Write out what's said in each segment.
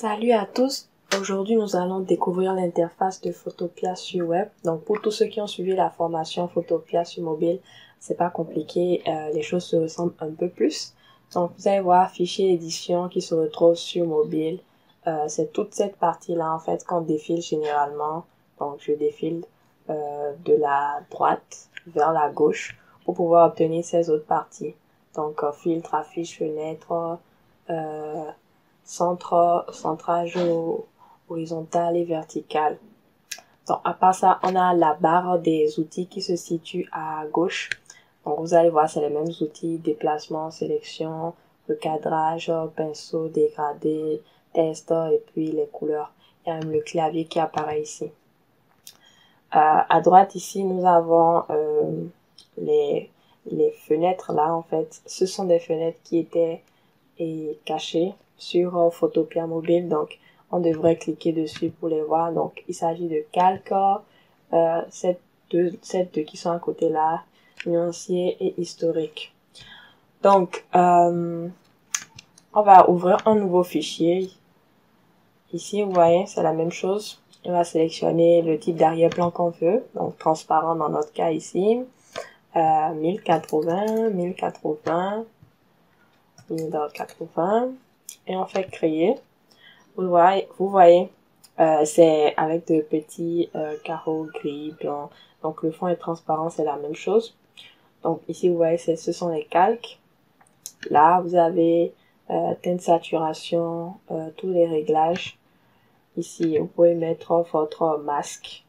Salut à tous! Aujourd'hui, nous allons découvrir l'interface de Photopea sur web. Donc, pour tous ceux qui ont suivi la formation Photopea sur mobile, c'est pas compliqué, les choses se ressemblent un peu plus. Donc, vous allez voir fichier édition qui se retrouve sur mobile. C'est toute cette partie-là, en fait, qu'on défile généralement. Donc, je défile de la droite vers la gauche pour pouvoir obtenir ces autres parties. Donc, filtre, affiche, fenêtre, centrage horizontal et vertical. Donc, à part ça, on a la barre des outils qui se situe à gauche. Donc, vous allez voir, c'est les mêmes outils, déplacement, sélection, recadrage, pinceau, dégradé, test, et puis les couleurs. Il y a même le clavier qui apparaît ici. À droite, ici, nous avons les fenêtres là, en fait. Ce sont des fenêtres qui étaient cachées sur Photopea mobile, donc on devrait cliquer dessus pour les voir. Donc il s'agit de calque, ces deux qui sont à côté là, nuancier et historique. Donc on va ouvrir un nouveau fichier. Ici vous voyez, c'est la même chose. On va sélectionner le type d'arrière-plan qu'on veut, donc transparent dans notre cas ici, 1080, 1080, 1080. Et on fait créer. Vous voyez, c'est avec de petits carreaux gris, blancs. Donc le fond est transparent, c'est la même chose. Donc ici, vous voyez, ce sont les calques. Là, vous avez teinte saturation, tous les réglages. Ici, vous pouvez mettre votre masque.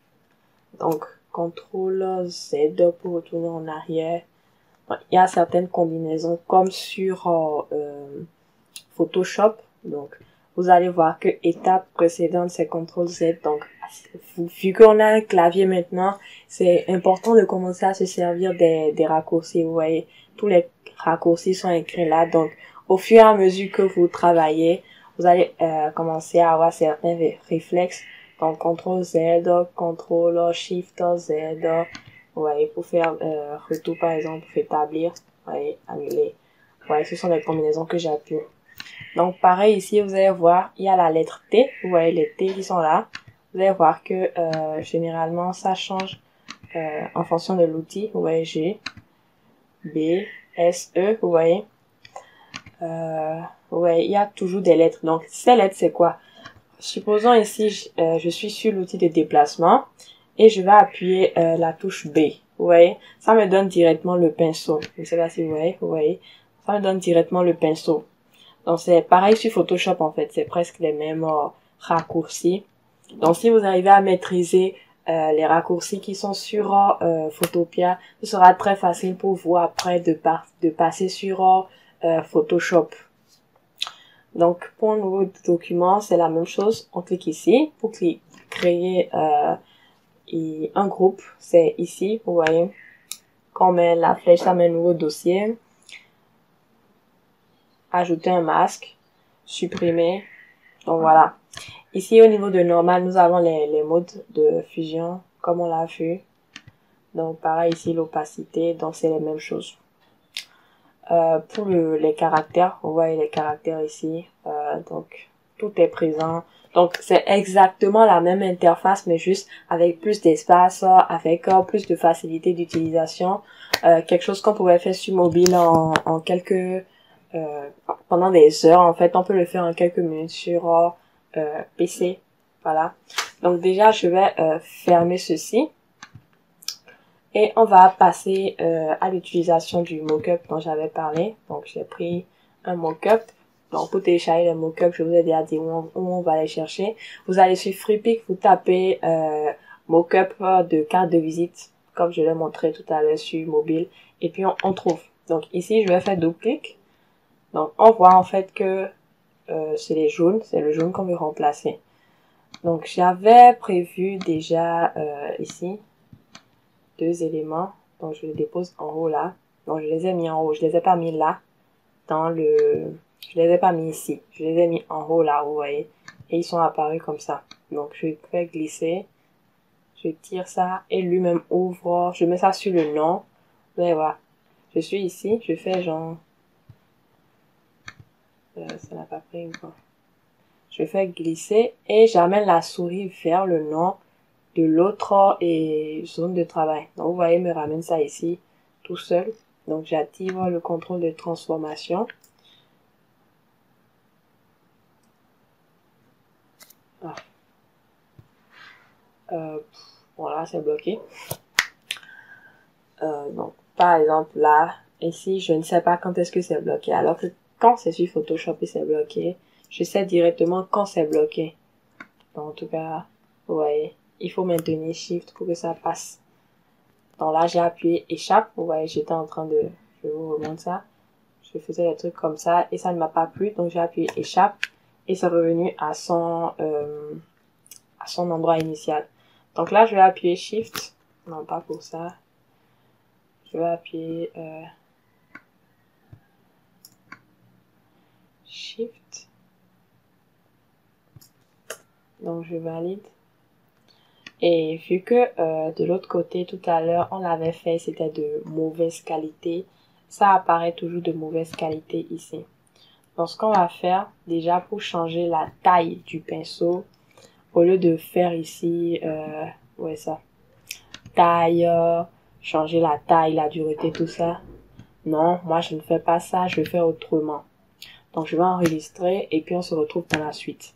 Donc, CTRL Z pour retourner en arrière. Il y a certaines combinaisons comme sur Photoshop. Donc, vous allez voir que étape précédente, c'est CTRL Z. Donc, vu qu'on a un clavier maintenant, c'est important de commencer à se servir des raccourcis. Vous voyez, tous les raccourcis sont écrits là. Donc, au fur et à mesure que vous travaillez, vous allez commencer à avoir certains réflexes. Donc, CTRL Z, CTRL SHIFT Z. Vous voyez, pour faire retour par exemple, rétablir, vous voyez, annuler. Vous voyez, ce sont les combinaisons que j'appuie. Donc, pareil ici, vous allez voir, il y a la lettre T. Vous voyez les T qui sont là. Vous allez voir que généralement, ça change en fonction de l'outil. Vous voyez G, B, S, E. Vous voyez. Vous voyez, il y a toujours des lettres. Donc, ces lettres, c'est quoi? Supposons ici, je suis sur l'outil de déplacement et je vais appuyer la touche B. Vous voyez, ça me donne directement le pinceau. Je ne sais pas si vous voyez, ça me donne directement le pinceau. Donc c'est pareil sur Photoshop en fait, c'est presque les mêmes raccourcis. Donc si vous arrivez à maîtriser les raccourcis qui sont sur Photopea, ce sera très facile pour vous après de passer sur Photoshop. Donc pour un nouveau document, c'est la même chose. On clique ici pour créer un groupe. C'est ici, vous voyez. Quand on met la flèche, ça met un nouveau dossier. Ajouter un masque. Supprimer. Donc voilà. Ici au niveau de normal, nous avons les modes de fusion, comme on l'a vu. Donc pareil ici, l'opacité. Donc c'est les mêmes choses. Pour les caractères, vous voyez les caractères ici, donc tout est présent. Donc c'est exactement la même interface mais juste avec plus d'espace, avec plus de facilité d'utilisation, quelque chose qu'on pouvait faire sur mobile en quelques pendant des heures. En fait on peut le faire en quelques minutes sur PC. Voilà, donc déjà je vais fermer ceci. Et on va passer à l'utilisation du mockup dont j'avais parlé. Donc j'ai pris un mockup. Donc pour télécharger le mockup, je vous ai déjà dit où on va aller chercher. Vous allez sur Freepik, vous tapez mockup de carte de visite, comme je l'ai montré tout à l'heure sur mobile. Et puis on trouve. Donc ici, je vais faire double-clic. Donc on voit en fait que c'est les jaunes, c'est le jaune qu'on veut remplacer. Donc j'avais prévu déjà ici 2 éléments, donc je les dépose en haut là. Donc je les ai mis en haut, je les ai pas mis là je les ai pas mis ici, je les ai mis en haut là, vous voyez, et ils sont apparus comme ça. Donc je vais glisser, je tire ça et lui-même ouvre, je mets ça sur le nom. Vous allez voir, je suis ici, je fais genre ça n'a pas pris ou quoi. je fais glisser et j'amène la souris vers le nom de l'autre zone de travail. Donc vous voyez, il me ramène ça ici tout seul. Donc j'active le contrôle de transformation. Ah. Voilà, c'est bloqué. Donc par exemple là, ici, je ne sais pas quand est-ce que c'est bloqué. Alors que quand c'est sur Photoshop et c'est bloqué, je sais directement quand c'est bloqué. Donc en tout cas, vous voyez, il faut maintenir Shift pour que ça passe. Donc là, j'ai appuyé échappe. Vous voyez, j'étais en train de... Je vous remonte ça. Je faisais des trucs comme ça et ça ne m'a pas plu. Donc j'ai appuyé échappe et c'est revenu à son endroit initial. Donc là, je vais appuyer Shift. Non, pas pour ça. Je vais appuyer Shift. Donc je valide. Et vu que de l'autre côté, tout à l'heure, on l'avait fait, c'était de mauvaise qualité. Ça apparaît toujours de mauvaise qualité ici. Donc ce qu'on va faire, déjà pour changer la taille du pinceau, au lieu de faire ici, ouais ça, taille, changer la taille, la dureté, tout ça. Non, moi je ne fais pas ça, je fais autrement. Donc je vais enregistrer et puis on se retrouve dans la suite.